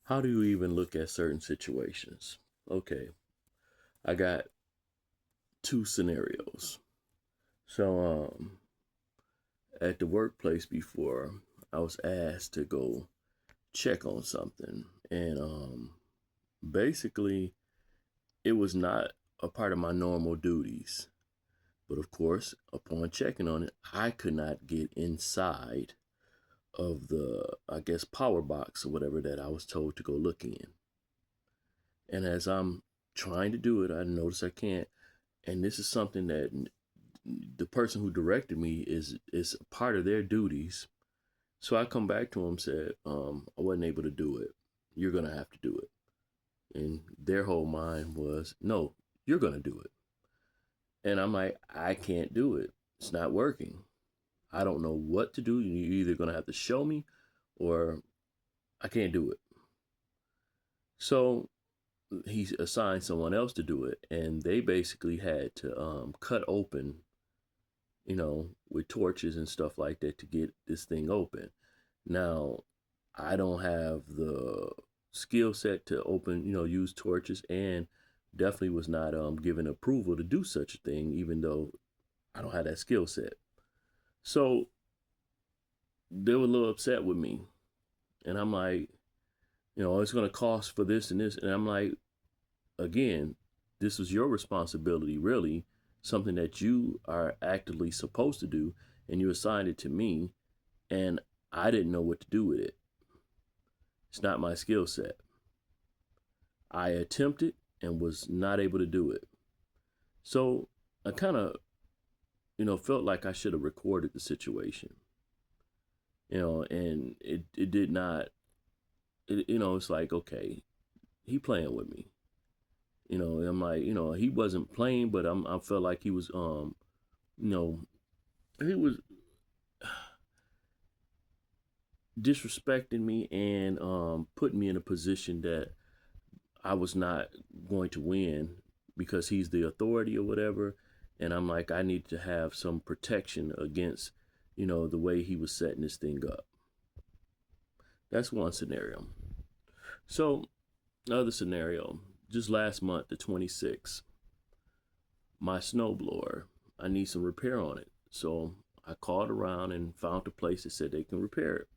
How do you even look at certain situations? Okay, I got two scenarios. So, at the workplace before, I was asked to go check on something, and basically, it was not a part of my normal duties. But of course, upon checking on it, I could not get inside of the, I guess, power box or whatever that I was told to go look in. And as I'm trying to do it, I notice I can't. And this is something that the person who directed me is part of their duties. So I come back to him and said, I wasn't able to do it. You're gonna have to do it. And their whole mind was, no, you're gonna do it. And I'm like, I can't do it. It's not working. I don't know what to do. You're either gonna have to show me or I can't do it. So he assigned someone else to do it, and they basically had to cut open, with torches and stuff like that to get this thing open. Now, I don't have the skill set to open, use torches, and definitely was not given approval to do such a thing, even though I don't have that skill set. So they were a little upset with me, and I'm like, it's going to cost for this and this, and I'm like, again, this was your responsibility, really, something that you are actively supposed to do, and you assigned it to me, and I didn't know what to do with it. It's not my skill set. I attempted and was not able to do it. So I kind of, felt like I should have recorded the situation, and it did not, it's like, okay, he playing with me. I'm like, he wasn't playing, but I felt like he was, you know, he was disrespecting me and putting me in a position that I was not going to win because he's the authority or whatever. And I'm like, I need to have some protection against, the way he was setting this thing up. That's one scenario. So, another scenario, just last month, the 26th, my snowblower, I need some repair on it. So I called around and found a place that said they can repair it.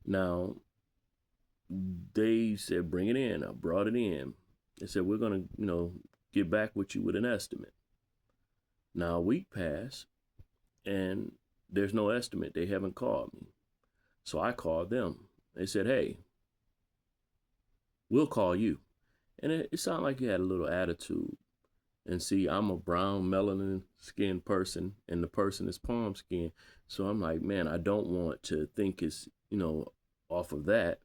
Now, they said, bring it in. I brought it in. They said, we're going to, get back with you with an estimate. Now, a week passed and there's no estimate. They haven't called me. So I called them. They said, hey, we'll call you. And it sounded like he had a little attitude. And see, I'm a brown melanin skinned person and the person is palm skin. So I'm like, man, I don't want to think it's, off of that.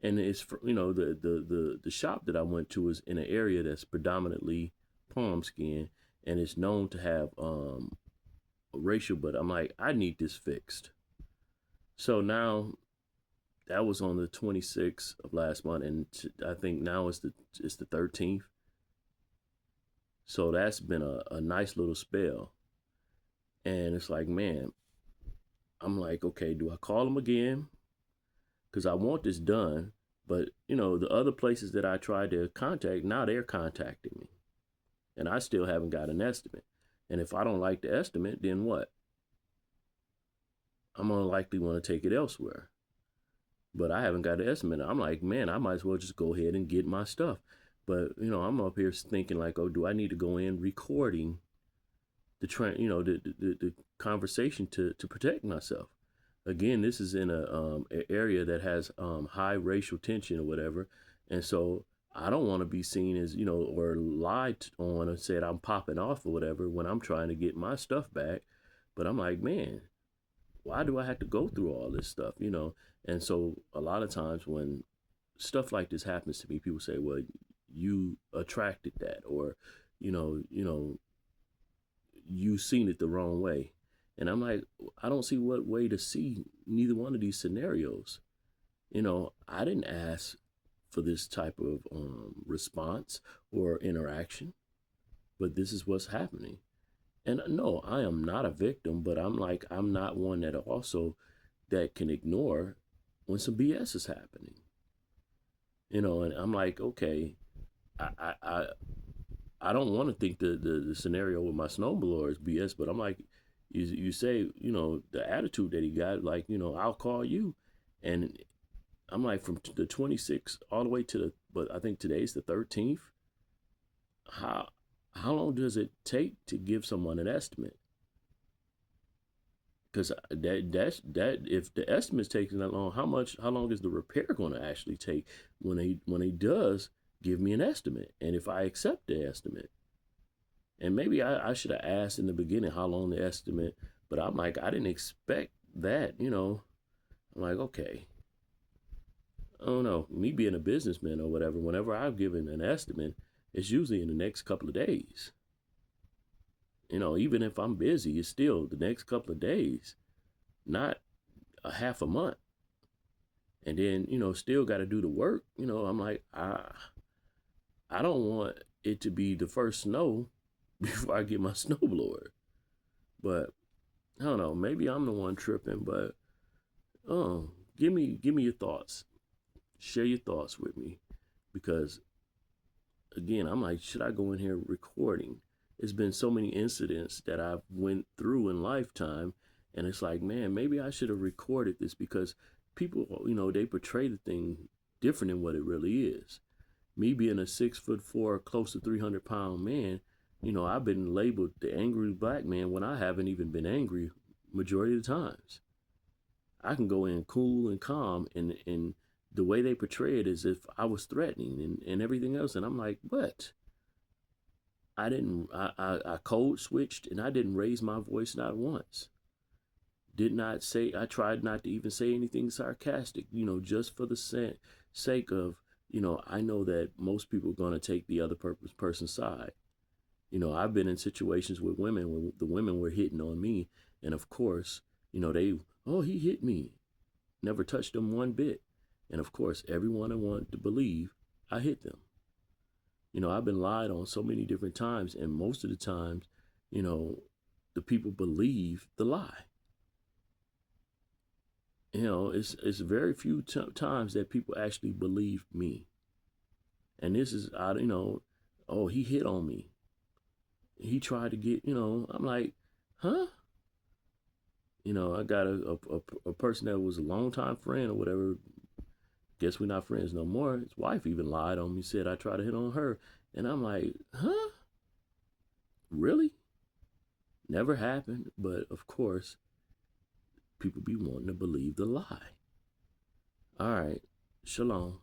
And it's, the shop that I went to is in an area that's predominantly palm skin and it's known to have racial, but I'm like, I need this fixed. So now that was on the 26th of last month, and I think now it's the 13th. So that's been a nice little spell. And it's like, man, I'm like, okay, do I call them again? Because I want this done. But, the other places that I tried to contact, now they're contacting me. And I still haven't got an estimate. And if I don't like the estimate, then what? I'm more likely want to take it elsewhere. But I haven't got an estimate. I'm like, man, I might as well just go ahead and get my stuff. But, I'm up here thinking like, oh, do I need to go in recording the trend, the conversation to protect myself. Again, this is in a area that has high racial tension or whatever, and so I don't want to be seen as or lied on or said I'm popping off or whatever when I'm trying to get my stuff back. But I'm like, man, why do I have to go through all this stuff? And so a lot of times when stuff like this happens to me, people say, well, you attracted that, or you seen it the wrong way. And I'm like, I don't see what way to see neither one of these scenarios. I didn't ask for this type of response or interaction, but this is what's happening. And no, I am not a victim, but I'm like, I'm not one that also that can ignore when some BS is happening. And I'm like, okay, I I I, I don't want to think the scenario with my snowblower is BS, but I'm like, you say, the attitude that he got, like, I'll call you, and I'm like, from the 26th all the way to but I think today's the 13th. How how long does it take to give someone an estimate? Because that if the estimate's taking that long, how long is the repair going to actually take when he does give me an estimate, and if I accept the estimate? And maybe I should have asked in the beginning how long the estimate, but I'm like, I didn't expect that. I'm like, okay, I don't know. Me being a businessman or whatever, whenever I've given an estimate, it's usually in the next couple of days. Even if I'm busy, it's still the next couple of days, not a half a month. And then, still got to do the work. I'm like, I don't want it to be the first snow before I get my snowblower. But I don't know. Maybe I'm the one tripping, but give me your thoughts. Share your thoughts with me, because again, I'm like, should I go in here recording? It's been so many incidents that I've went through in lifetime, and it's like, man, maybe I should have recorded this, because people, they portray the thing different than what it really is. Me being a 6'4", close to 300-pound man, I've been labeled the angry black man when I haven't even been angry majority of the times. I can go in cool and calm, and the way they portray it is if I was threatening and everything else. And I'm like, what? I didn't, I code switched, and I didn't raise my voice not once. Did not say, I tried not to even say anything sarcastic, just for the sake of, I know that most people are going to take the other person's side. I've been in situations with women when the women were hitting on me, and of course, oh, he hit me. Never touched them one bit. And of course, everyone I want to believe I hit them. I've been lied on so many different times, and most of the times, you know, the people believe the lie. It's very few times that people actually believe me. And this is, oh, he hit on me. He tried to get, I'm like, huh? I got a person that was a longtime friend or whatever. Guess we're not friends no more. His wife even lied on me, said I tried to hit on her. And I'm like, huh? Really? Never happened. But of course, people be wanting to believe the lie. All right. Shalom.